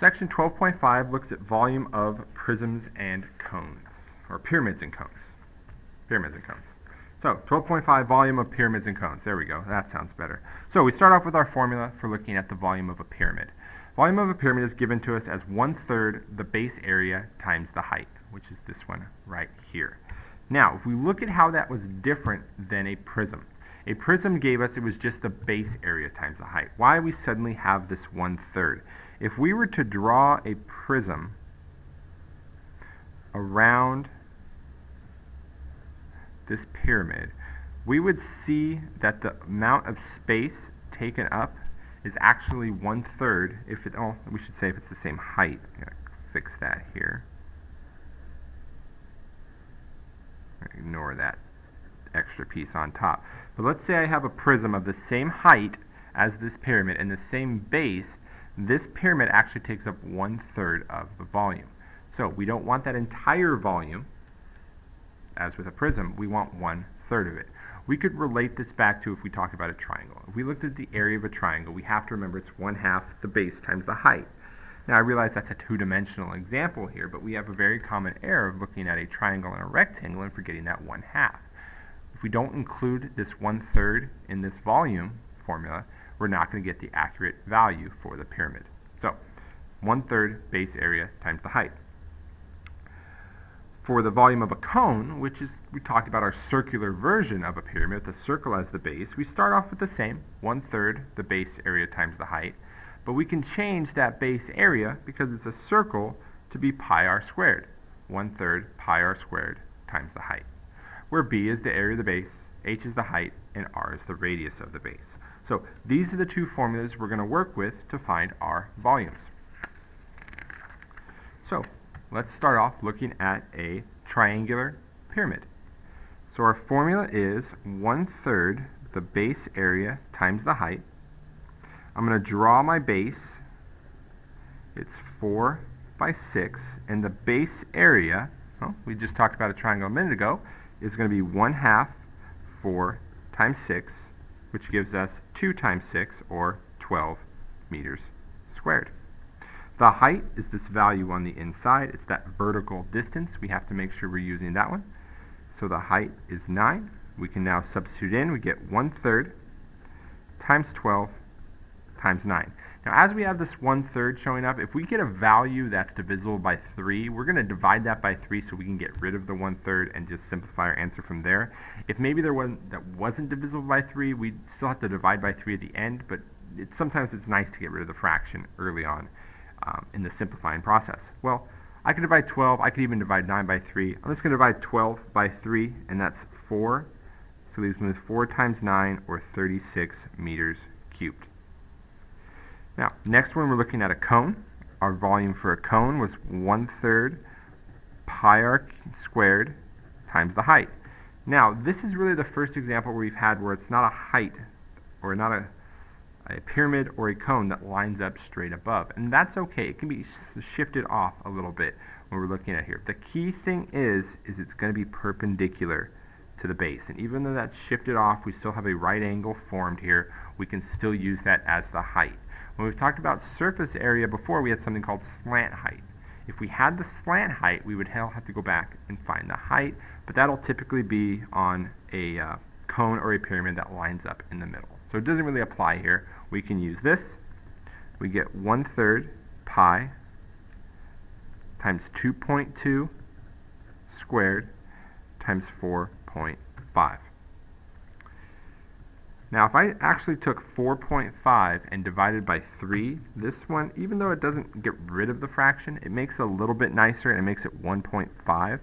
Section 12.5 looks at volume of prisms and cones, or pyramids and cones. Pyramids and cones. So 12.5 volume of pyramids and cones. There we go. That sounds better. So we start off with our formula for looking at the volume of a pyramid. Volume of a pyramid is given to us as 1/3 the base area times the height, which is this one right here. Now, if we look at how that was different than a prism gave us, it was just the base area times the height. Why we suddenly have this 1/3? If we were to draw a prism around this pyramid, we would see that the amount of space taken up is actually 1/3 if it, oh, we should say if it's the same height. I'm going to fix that here. Ignore that extra piece on top. But let's say I have a prism of the same height as this pyramid and the same base. This pyramid actually takes up 1/3 of the volume. So we don't want that entire volume, as with a prism, we want 1/3 of it. We could relate this back to if we talk about a triangle. If we looked at the area of a triangle, we have to remember it's 1/2 the base times the height. Now I realize that's a two-dimensional example here, but we have a very common error of looking at a triangle and a rectangle and forgetting that 1/2. If we don't include this 1/3 in this volume formula, we're not going to get the accurate value for the pyramid. So 1/3 base area times the height. For the volume of a cone, which is, we talked about our circular version of a pyramid with a circle as the base, we start off with the same, 1/3 the base area times the height, but we can change that base area, because it's a circle, to be pi r squared, 1/3 pi r squared times the height, where b is the area of the base, h is the height, and r is the radius of the base. So these are the two formulas we're going to work with to find our volumes. So let's start off looking at a triangular pyramid. So our formula is 1/3 the base area times the height. I'm going to draw my base. It's 4 by 6, and the base area, well, we just talked about a triangle a minute ago, is going to be 1/2 4 times 6, which gives us 2 times 6, or 12 meters squared. The height is this value on the inside. It's that vertical distance. We have to make sure we're using that one. So the height is 9. We can now substitute in. We get 1/3 times 12 times 9. Now, as we have this 1/3 showing up, if we get a value that's divisible by 3, we're going to divide that by 3 so we can get rid of the 1/3 and just simplify our answer from there. If maybe there one that wasn't divisible by 3, we'd still have to divide by 3 at the end, but sometimes it's nice to get rid of the fraction early on in the simplifying process. Well, I could divide 12, I could even divide 9 by 3. I'm just going to divide 12 by 3, and that's 4. So leaves me with 4 times 9, or 36 meters cubed. Now, next one we're looking at a cone. Our volume for a cone was 1/3 pi r squared times the height. Now, this is really the first example we've had where it's not a height, or not a pyramid or a cone that lines up straight above. And that's okay. It can be shifted off a little bit when we're looking at here. The key thing is it's going to be perpendicular to the base. And even though that's shifted off, we still have a right angle formed here. We can still use that as the height. When we've talked about surface area before, we had something called slant height. If we had the slant height, we would have to go back and find the height, but that'll typically be on a cone or a pyramid that lines up in the middle. So it doesn't really apply here. We can use this. We get 1/3 pi times 2.2 squared times 4.5. Now, if I actually took 4.5 and divided by 3, this one, even though it doesn't get rid of the fraction, it makes it a little bit nicer, and it makes it 1.5.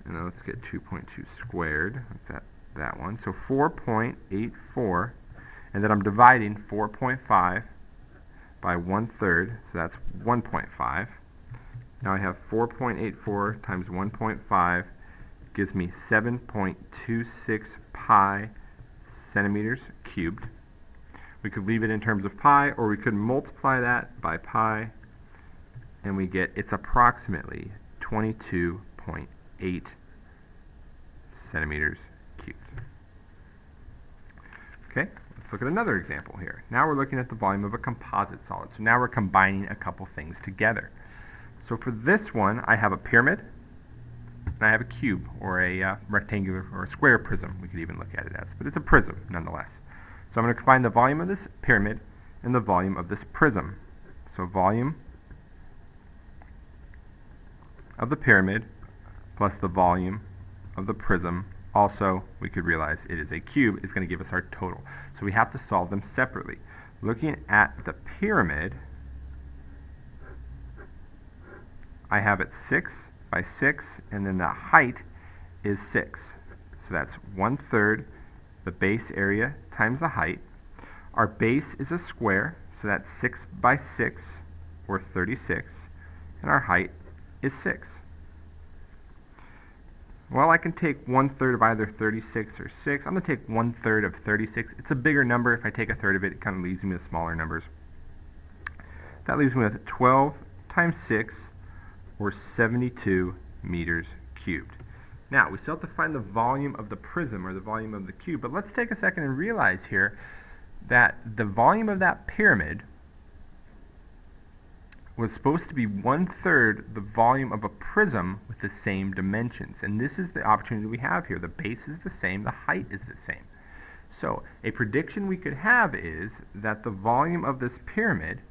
And now let's get 2.2 squared. That's that one. So 4.84, and then I'm dividing 4.5 by 1/3, so that's 1.5. Now I have 4.84 times 1.5 gives me 7.26 pi centimeters cubed. We could leave it in terms of pi, or we could multiply that by pi, and we get it's approximately 22.8 centimeters cubed. Okay, let's Let's look at another example here. Now we're looking at the volume of a composite solid. So now we're combining a couple things together. So for this one, I have a pyramid, and I have a cube, or a rectangular, or a square prism, we could even look at it as. But it's a prism, nonetheless. So I'm going to combine the volume of this pyramid and the volume of this prism. So volume of the pyramid plus the volume of the prism, also we could realize it is a cube, is going to give us our total. So we have to solve them separately. Looking at the pyramid, I have it 6 by 6, and then the height is 6. So that's 1/3 the base area times the height. Our base is a square, so that's 6 by 6, or 36, and our height is 6. Well, I can take 1/3 of either 36 or 6. I'm going to take 1/3 of 36. It's a bigger number. If I take a third of it, it kind of leaves me with smaller numbers. That leaves me with 12 times 6, or 72 meters cubed. Now, we still have to find the volume of the prism, or the volume of the cube, but let's take a second and realize here that the volume of that pyramid was supposed to be 1/3 the volume of a prism with the same dimensions. And this is the opportunity we have here. The base is the same, the height is the same. So a prediction we could have is that the volume of this pyramid,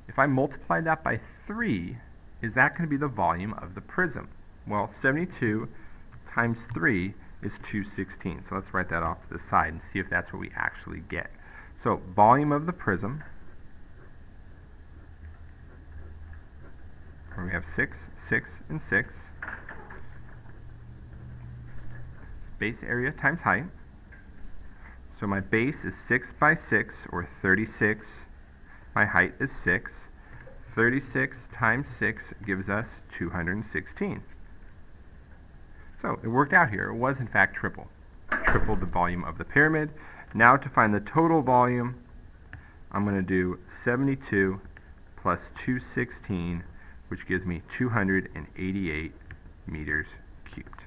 if I multiply that by 3, is that going to be the volume of the prism? Well, 72 times 3 is 216. So let's write that off to the side and see if that's what we actually get. So volume of the prism, where we have 6, 6, and 6. Base area times height. So my base is 6 by 6, or 36. My height is 6. 36 times 6 gives us 216. So it worked out here. It was in fact tripled the volume of the pyramid. Now to find the total volume, I'm going to do 72 plus 216, which gives me 288 meters cubed.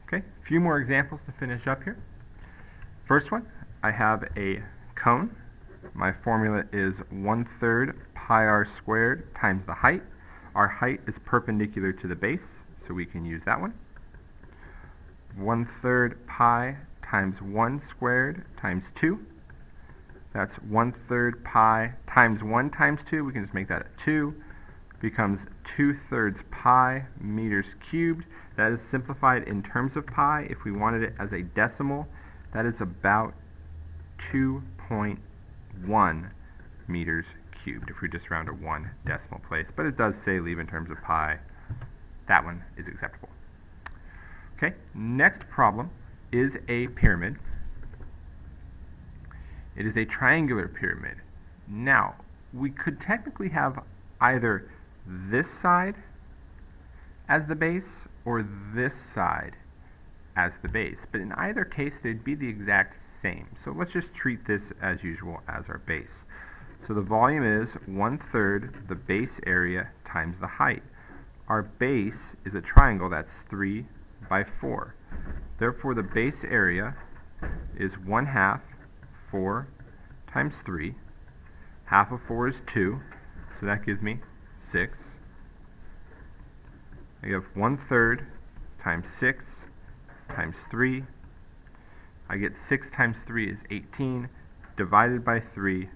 Okay, a few more examples to finish up here. First one, I have a cone. My formula is 1/3 pi r squared times the height. Our height is perpendicular to the base, so we can use that one. 1/3 pi times 1 squared times 2. That's 1/3 pi times 1 times 2. We can just make that a 2. Becomes 2/3 pi meters cubed. That is simplified in terms of pi. If we wanted it as a decimal, that is about 2.1 meters cubed, if we just round to 1 decimal place. But it does say leave in terms of pi. That one is acceptable. Okay, next problem is a pyramid. It is a triangular pyramid. Now, we could technically have either this side as the base or this side as the base, but in either case they'd be the exact same. So let's just treat this as usual as our base. So the volume is 1/3 the base area times the height. Our base is a triangle, that's 3 by 4. Therefore the base area is 1/2 4 times 3. Half of 4 is 2, so that gives me 6. I have 1/3 times 6 times 3. I get 6 times 3 is 18, divided by 3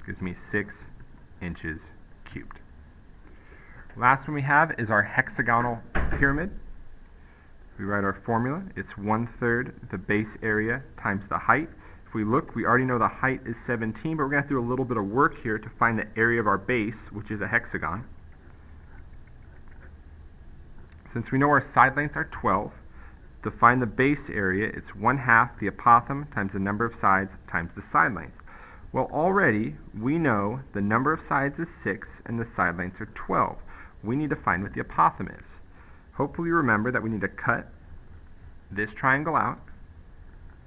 gives me 6 inches cubed. Last one we have is our hexagonal pyramid. We write our formula. It's 1/3 the base area times the height. If we look, we already know the height is 17, but we're going to have to do a little bit of work here to find the area of our base, which is a hexagon. Since we know our side lengths are 12, to find the base area, it's 1/2 the apothem times the number of sides times the side length. Well, already we know the number of sides is 6 and the side lengths are 12. We need to find what the apothem is. Hopefully you remember that we need to cut this triangle out,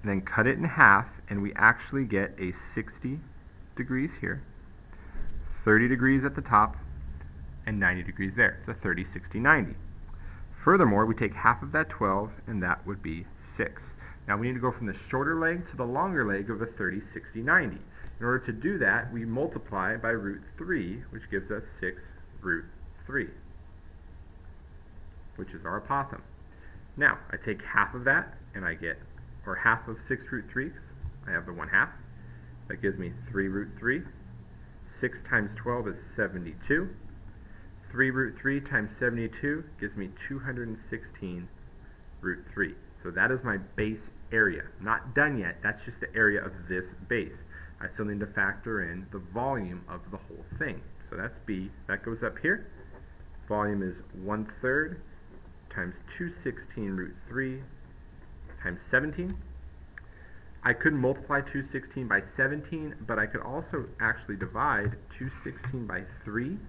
and then cut it in half, and we actually get a 60 degrees here, 30 degrees at the top, and 90 degrees there. So 30, 60, 90. Furthermore, we take half of that 12, and that would be 6. Now we need to go from the shorter leg to the longer leg of a 30, 60, 90. In order to do that, we multiply by root 3, which gives us 6 root 3, which is our apothem. Now, I take half of that, and I get, or half of 6 root 3, I have the 1/2. That gives me 3 root 3. 6 times 12 is 72. 3 root 3 times 72 gives me 216 root 3. So that is my base area. Not done yet, that's just the area of this base. I still need to factor in the volume of the whole thing. So that's B, that goes up here. Volume is 1/3 times 216 root 3 times 17. I could multiply 216 by 17, but I could also actually divide 216 by 3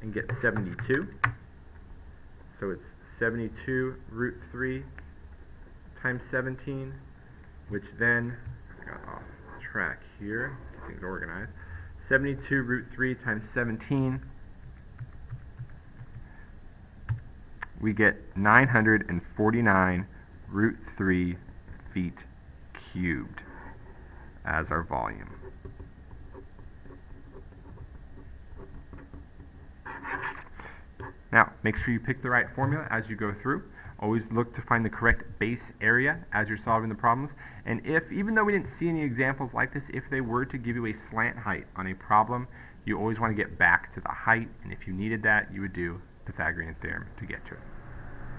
and get 72. So it's 72 root 3 times 17, which then, I got off track here, get things organized. 72 root 3 times 17, we get 949 root 3 feet cubed as our volume. Now, make sure you pick the right formula as you go through. Always look to find the correct base area as you're solving the problems. And if, even though we didn't see any examples like this, if they were to give you a slant height on a problem, you always want to get back to the height. And if you needed that, you would do Pythagorean theorem to get to it.